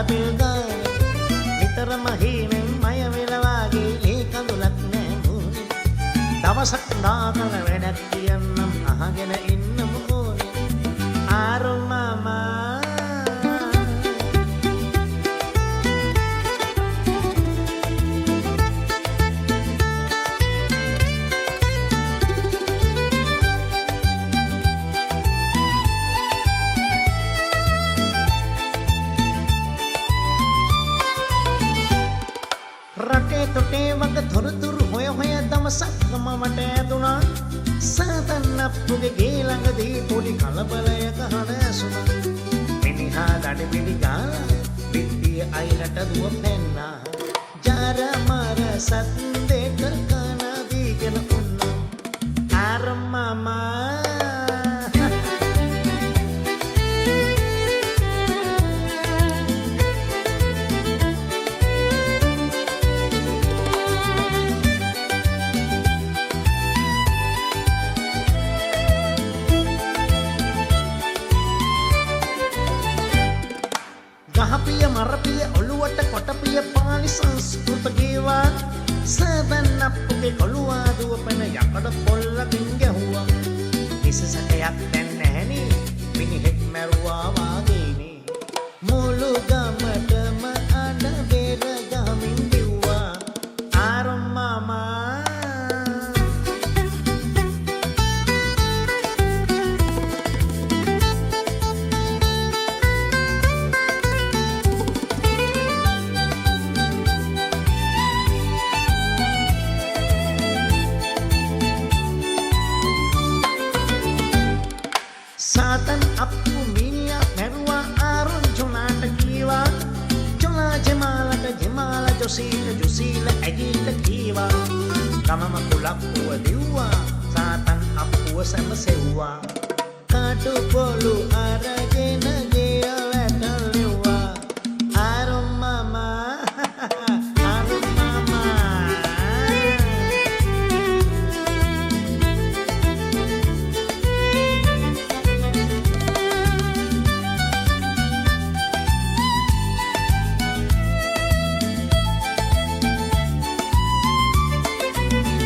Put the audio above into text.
පිල් ගාන නිතරම හීනෙන් මය වෙලවාගේ ඒ කඳුලක් නෑ මූණේ දවසක් නාකල වැඩක් කියන්නම් අහගෙන ඉන්නම ඕනේ ආරෝ මාමා රටේ තොටේ වග තොරතුරු හොය හොය දවසක් මමට ඇදුණා සතන් අප්පුගේ ගේ ළඟදී පොඩි කලබලයක හඬ ඇසුණා මිනිහා දඩ පිළි ගාලා පිටිය අයිලට දුව පෙන්නා ජාර මාර සත් දෙක කන දීගෙන උන්නා ආර මාමා ගහපිය මරපිය ඔළුවට කොටපිය පාලි සංස්කෘත කීවා සදන් අප්පුගේ කොළුවා දුවපෙන යකඩ පොල්ලකින් ගැහුවා කිසිසකයක් දැන් නැහෙනේ මිනිහෙක් මැරුවා වාගේනේ මුළු ගමටම අඬ බෙර ගමින් දිව්වා ආරෝ මාමා සාතන් අප්පු මිනිහා මැරුවා ආරොන් ජොනාට කීවා ජොනා ජමාල ජොසීල ඇගීට කීවා ගමම කුලප්පුව දිව්වා සාතන් අප්පුව සැමසෙව්වා කාටු පොළු අර